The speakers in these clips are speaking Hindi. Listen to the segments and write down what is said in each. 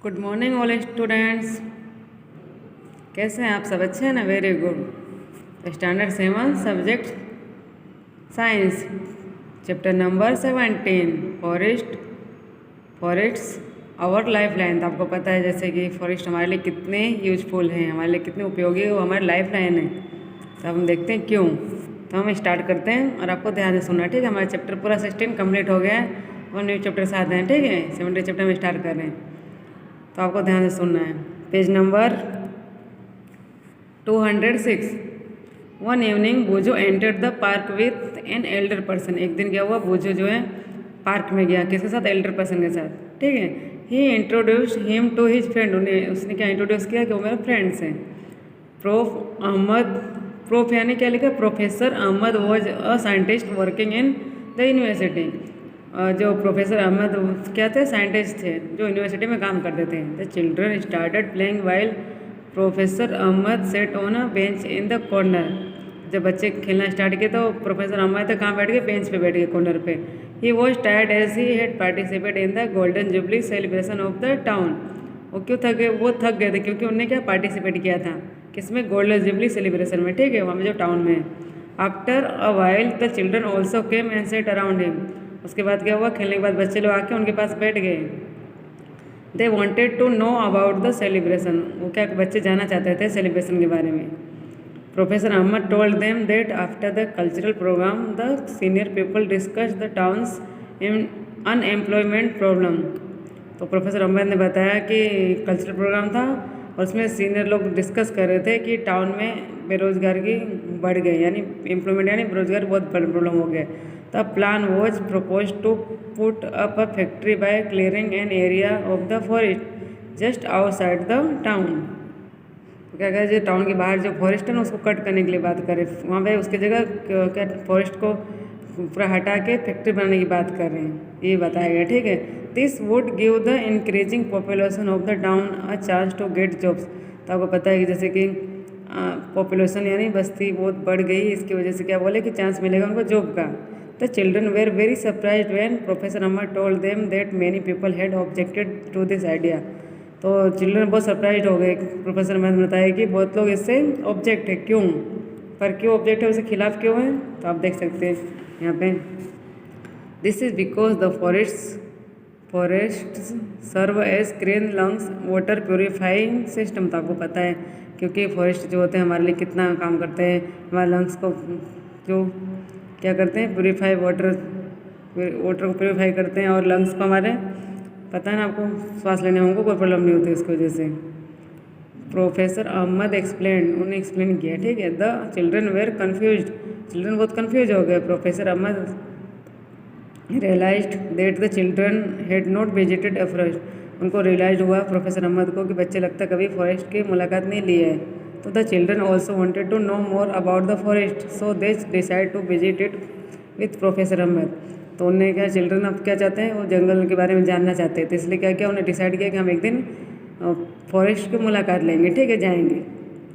Good morning all students. कैसे हैं आप सब? अच्छे हैं ना? Very good. Standard 7 subject science, chapter number 17 forests our lifeline. तो आपको पता है जैसे कि फॉरेस्ट हमारे लिए कितने यूजफुल हैं, हमारे लिए कितने उपयोगी है, वो हमारी लाइफ लाइन है। तो हम देखते हैं क्यों। तो हम स्टार्ट करते हैं और आपको ध्यान से सुनना, ठीक है? हमारा चैप्टर पूरा 16 कंप्लीट हो गया है और न्यू चैप्टर साथ हैं, ठीक है? 17 चैप्टर में स्टार्ट कर रहे हैं, तो आपको ध्यान से सुनना है। Page number 206। One evening Boojho entered the park with an elder person. एक दिन क्या हुआ, बूझो जो है पार्क में गया, किसके साथ? एल्डर पर्सन के साथ, ठीक है? He introduce him to his friend. उन्हें उसने क्या इंट्रोड्यूस किया कि वो मेरे फ्रेंड्स हैं। प्रोफ यानी क्या लिखा? Professor Ahmad was a scientist working in the university. जो प्रोफेसर अहमद क्या थे? साइंटिस्ट थे जो यूनिवर्सिटी में काम करते थे। The children started playing while professor Ahmad sat on a bench in the corner. जब बच्चे खेलना स्टार्ट किए तो प्रोफेसर अहमद तो कहाँ बैठ गए? बेंच पे बैठ गए, कॉर्नर पे। He was tired as he had participate in the golden jubilee celebration of the town. वो क्यों थक गए? वो थक गए थे क्योंकि उन्होंने क्या पार्टिसिपेट किया था, किसमें? गोल्डन जुबली सेलिब्रेशन में, ठीक है? वहाँ में जो टाउन में। After a while the children also came and set around him. उसके बाद क्या हुआ? खेलने के बाद बच्चे लोग आके उनके पास बैठ गए। They wanted to know about the celebration. वो क्या बच्चे जानना चाहते थे सेलिब्रेशन के बारे में। Professor Ahmad told them that after the cultural programme the senior people discuss the town's unemployment problem. तो प्रोफेसर अहमद ने बताया कि कल्चरल प्रोग्राम था और उसमें सीनियर लोग डिस्कस कर रहे थे कि टाउन में बेरोजगारी बढ़ गई, यानी एम्प्लॉयमेंट यानी बेरोजगार बहुत बड़ा प्रॉब्लम हो गया। The plan was propose to put up a factory by clearing an area of the forest just outside the town. तो क्या करें, जो टाउन के बाहर जो फॉरेस्ट है ना उसको कट करने के लिए बात करें, वहाँ पे उसकी जगह क्या फॉरेस्ट को पूरा हटा के फैक्ट्री बनाने की बात कर रहे हैं, ये बताया गया, ठीक है? This would give the increasing population of the town a chance to get jobs. तो आपको पता है कि जैसे कि पॉपुलेशन यानी बस्ती बहुत बढ़ गई, इसकी वजह से क्या बोले कि चांस मिलेगा उनको जॉब का। The children were very surprised when professor Ahmad told them that many people had objected to this idea. तो चिल्ड्रन बहुत सरप्राइज हो गए। प्रोफेसर अहमद ने बताया कि बहुत लोग इससे ऑब्जेक्ट है, क्यों? पर क्यों ऑब्जेक्ट है, उसके खिलाफ क्यों है? तो आप देख सकते हैं यहाँ पे, this is because the forest serve as green lungs water purifying system. तो आपको पता है क्योंकि फॉरेस्ट जो होते हैं हमारे लिए कितना काम करते हैं, हमारे लंग्स को जो क्या करते हैं? प्योरीफाई वाटर को प्योरीफाई करते हैं और लंग्स को हमारे, पता है ना आपको, सांस लेने में हमको कोई प्रॉब्लम नहीं होती उसकी वजह से। प्रोफेसर अहमद एक्सप्लेन, उन्हें एक्सप्लेन किया, ठीक है? The children were confuse. Children बहुत कन्फ्यूज हो गए। Professor Ahmed realised that the children had not visited a forest. उनको रियलाइज हुआ प्रोफेसर अहमद को कि बच्चे लगता कभी फॉरेस्ट की मुलाकात नहीं ली है। तो the children also wanted to know more about the forest, so they decide to visit it with professor Ahmed. तो उन्हें क्या, चिल्ड्रन अब क्या चाहते हैं? वो जंगल के बारे में जानना चाहते हैं, तो इसलिए क्या किया, उन्हें डिसाइड किया कि हम एक दिन फॉरेस्ट की मुलाकात लेंगे, ठीक है? जाएंगे।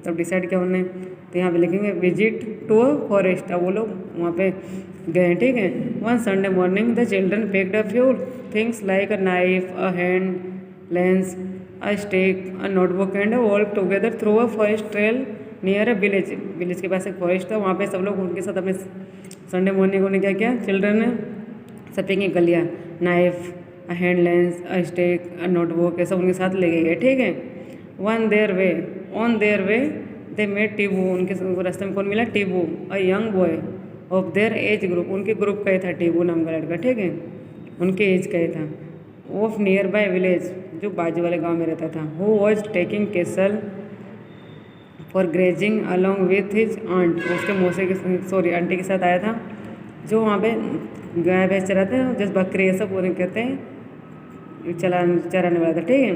तब डिसाइड किया उन्हें, तो यहाँ पे लिखेंगे विजिट टू अ फॉरेस्ट। अब वो लोग वहाँ पे गए, ठीक है? One Sunday morning the children picked a few things like a knife, a hand lens, a stick, a notebook and walk together through a forest trail near a village. Village के पास एक फॉरेस्ट था, वहाँ पे सब लोग उनके साथ अपने संडे मॉर्निंग उन्हें क्या किया, चिल्ड्रन ने सब पिकनिक कर लिया। Knife, a hand lens, a stick, a notebook, ये सब उनके साथ ले गए, ठीक है? On their way they met Tibu. उनके रास्ते में कौन मिला? Tibu, a young boy of their age group. उनके ग्रुप का ही था टीबू नाम का लड़का, ठीक है? उनके एज का ही था। ऑफ नियर बाय विलेज, जो बाजू वाले गांव में रहता था। Who was taking cattle for grazing along with his aunt. उसके मौसे के आंटी के साथ आया था, जो वहाँ पे गाय भैंस चराते हैं, जैसे बकरी, ये सब उन्हें कहते हैं चराने वाला था, ठीक है?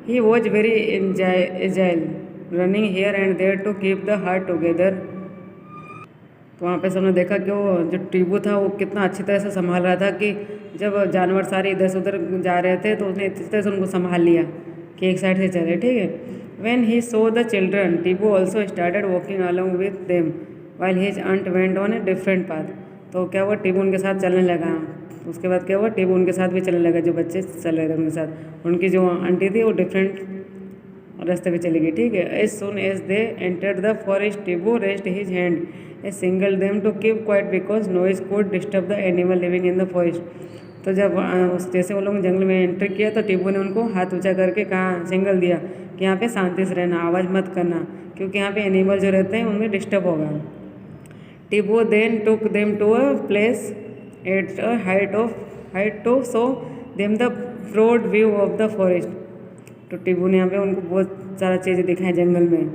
He was very agile running here and there to keep the herd together. तो वहाँ पे सबने देखा कि वो जो टीबू था वो कितना अच्छी तरह से संभाल रहा था कि जब जानवर सारे इधर से उधर जा रहे थे तो उसने इस तरह से उनको संभाल लिया कि एक साइड से चले, ठीक है? When he saw the children Tibu also started walking along with them while his aunt went on a different path. तो क्या हुआ, टीबू उनके साथ चलने लगा, उसके बाद क्या हुआ, टीबू उनके साथ भी चलने लगा, जो बच्चे चल रहे थे उनके साथ। उनकी जो आंटी थी वो डिफरेंट रास्ते पे चली गई, ठीक है। As soon as they entered the forest Tibu raised his hand a signal them to keep quiet because noise could disturb the animal living in the forest. तो जब जैसे वो लोग जंगल में एंटर किया तो टीबू ने उनको हाथ ऊंचा करके कहा, सिंगल दिया कि यहाँ पे शांति से रहना, आवाज़ मत करना, क्योंकि यहाँ पे एनिमल जो रहते हैं उनमें डिस्टर्ब होगा। Tibu then took them to a place at a height to show them the broad view of the forest. तो टीबू ने यहाँ पे उनको बहुत सारा चीज़ें दिखाई जंगल में,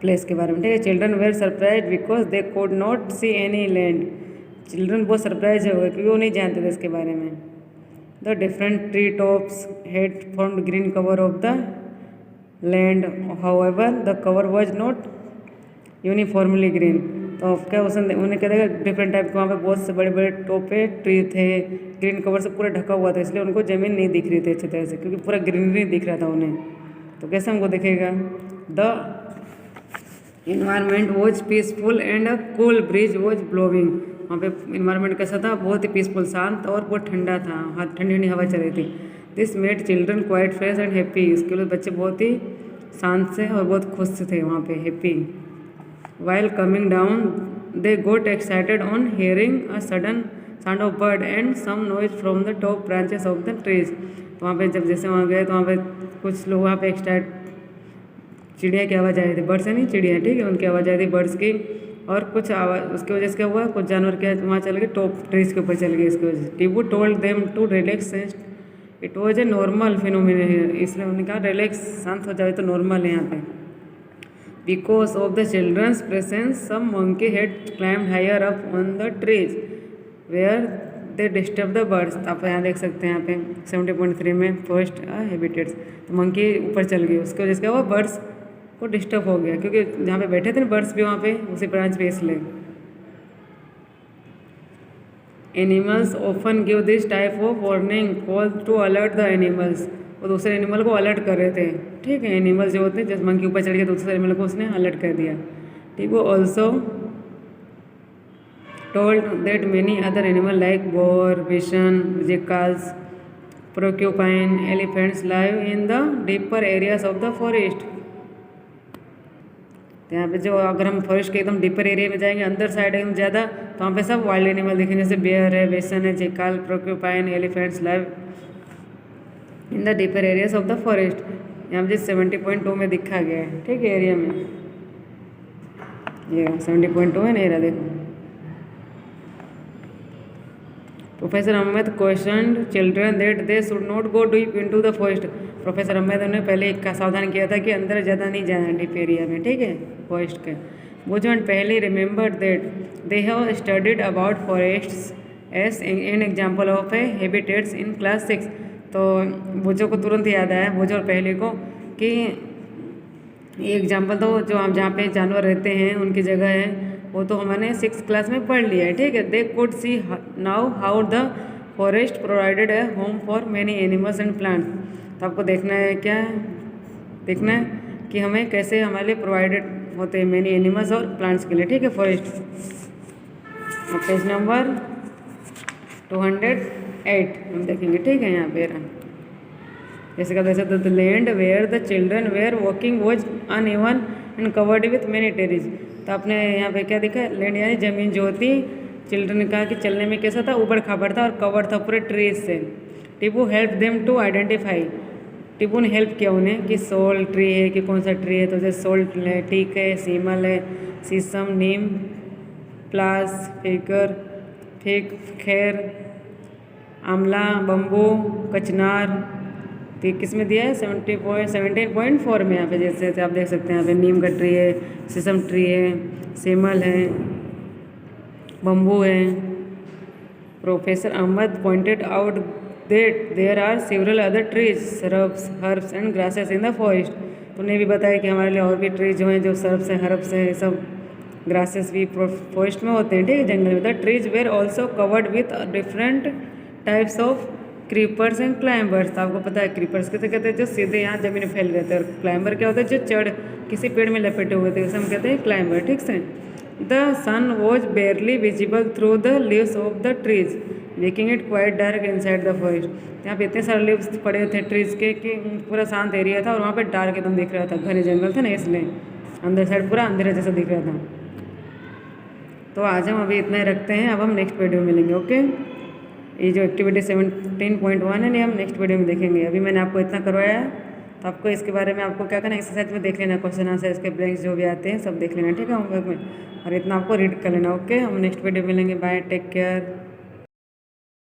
प्लेस के बारे में, ठीक है। Children were surprise because they could not see any land. Children बहुत सरप्राइज हो गए क्योंकि वो नहीं जानते थे इसके बारे में। The different tree tops head formed green cover of the land, however the cover was not uniformly green. तो क्या उसने उन्हें क्या देखा, डिफरेंट टाइप के वहाँ पे बहुत से बड़े बड़े टोपे ट्री थे, ग्रीन कवर से पूरा ढका हुआ था, इसलिए उनको ज़मीन नहीं दिख रही थी अच्छी तरह से, क्योंकि पूरा ग्रीनरी दिख रहा था उन्हें। तो कैसे हमको दिखेगा। The environment was peaceful and a cool bridge was blowing. वहाँ पे इन्वायरमेंट कैसा था, बहुत ही पीसफुल, शांत और बहुत ठंडा था, ठंडी ठंडी हवा चल रही थी। This made children quite fresh and happy. इसके लिए बच्चे बहुत ही शांत से और बहुत खुश थे वहाँ पे, happy. While coming down, they got excited on hearing a sudden sound of bird and some noise from the top branches of the trees. तो वहाँ पे जब जैसे वहाँ गए तो वहाँ पे कुछ लोग वहाँ पे एक्साइट, चिड़िया की आवाज़ आई थी, बर्ड्स है नहीं चिड़िया, ठीक है, उनकी आवाज़ आई थी बर्ड्स की, और कुछ आवाज़ उसकी वजह से क्या हुआ, कुछ जानवर क्या वहाँ चल गए, टॉप ट्रीज के ऊपर चल गए इसकी वजह से। Tibu told them to relax, it was a normal phenomena here. इसलिए उन्होंने कहा रिलैक्स, शांत हो जाए, तो नॉर्मल है यहाँ पे। Because of the children's presence, some monkey had climbed higher up on the trees, where they disturbed the birds. तो आप यहाँ देख सकते हैं, यहाँ पे 70.3 में फॉरेस्ट हैबिटेट्स, तो मंकी ऊपर चल गई, उसकी वजह से क्या हुआ, बर्ड्स को डिस्टर्ब हो गया, क्योंकि जहाँ पे बैठे थे ना बर्ड्स भी वहाँ पे उसी ब्रांच पे, इसलिए। Animals often give this type of warning call to alert the animals. वो दूसरे एनिमल को अलर्ट कर रहे थे, ठीक है। एनिमल्स जो होते हैं, जैसे मंकी ऊपर चढ़ गया तो दूसरे एनिमल को उसने अलर्ट कर दिया, ठीक। वो also told that many other animal like boar, bison, jackals, porcupine, elephants live in the deeper areas of the forest. यहाँ पे जो अगर हम फॉरेस्ट के एकदम डीपर एरिया में जाएंगे, अंदर साइड एकदम ज़्यादा, तो वहाँ पे सब वाइल्ड एनिमल देखेंगे, जैसे बेयर है, बिशन है, jackal, porcupine, elephants live in the deeper areas of the forest. यहाँ पे 70.2 में दिखा गया है, ठीक है, एरिया में ये 70.2 है, नहीं रहा, देखो। Professor Ahmed question children that they should not go deep into the forest. Professor Ahmad ने पहले एक का सावधान किया था कि अंदर ज़्यादा नहीं जाना डीप एरिया में, ठीक है, फॉरेस्ट के। बुजवन Paheli remember that they have studied about forests as an example of a habitats in class 6। तो बुजो को तुरंत याद आया, बुजो और पहले को, कि ये एग्जाम्पल तो जो हम जहाँ पे जानवर रहते हैं उनकी जगह है, वो तो हमने 6th क्लास में पढ़ लिया है, ठीक है। They could see now how the forest provided A home for many animals and plants. तो आपको देखना है, क्या देखना है कि हमें कैसे हमारे लिए प्रोवाइडेड होते हैं मैनी एनिमल्स और प्लांट्स के लिए, ठीक है, फॉरेस्ट। पेज नंबर 208 हम देखेंगे, ठीक है। यहाँ पे जैसे का जैसे the land where the children were walking was uneven and covered with many trees. तो आपने यहाँ पे क्या देखा, लैंड यानी ज़मीन जो होती, चिल्ड्रन ने कहा कि चलने में कैसा था, ऊबड़ खाबड़ था और कवर्ड था पूरे ट्रीज से। टीबू हेल्प देम टू आइडेंटिफाई। टीबू ने हेल्प किया उन्हें कि सोल ट्री है कि कौन सा ट्री है, तो जैसे सोल्ट है, टीक है, सीमल है, शीशम, नीम, प्लास, फिगर, फिग, खैर, आंवला, बम्बू, कचनार। तो किस में दिया है, 17.4 में। यहाँ पे जैसे आप देख सकते हैं, यहाँ पे नीम का ट्री है, शीशम ट्री है, सीमल है, बम्बू है। Professor Ahmed pointed out that there are several other trees, shrubs, herbs and grasses in the forest. तो उन्हें भी बताया कि हमारे लिए और भी ट्रीज जो हैं, जो श्रब्स हैं, हर्ब्स हैं, सब ग्रासेस भी फॉरेस्ट में होते हैं, ठीक है, जंगल में। The trees were also covered with different types of creepers and climbers. तो आपको पता है क्रीपर्स कैसे कहते हैं, जो सीधे यहाँ जमीन में फैल रहते हैं, और क्लाइंबर क्या होता है, जो चढ़ किसी पेड़ में लपेटे हुए थे, उसे हम कहते हैं क्लाइंबर, ठीक से। The sun was barely visible through the leaves of the trees making it quite dark inside the forest. यहाँ पे इतने सारे लीव्स पड़े थे ट्रीज के कि पूरा शांत एरिया था और वहाँ पे डार्क एकदम दिख रहा था, घने जंगल थे ना इसलिए अंदर साइड पूरा अंधेरा जैसा दिख रहा था। तो आज हम अभी इतना ही रखते हैं, अब हम नेक्स्ट वीडियो में मिलेंगे। ओके, ये जो एक्टिविटी 17.1 है ये हम नेक्स्ट वीडियो में देखेंगे। अभी मैंने आपको इतना करवाया है, तो आपको इसके बारे में आपको क्या करना है, एक्सरसाइज में देख लेना, क्वेश्चन आंसर इसके ब्लैंक्स जो भी आते हैं सब देख लेना, ठीक है होमवर्क में, और इतना आपको रीड कर लेना। ओके, हम नेक्स्ट वीडियो में मिलेंगे। Bye, take care.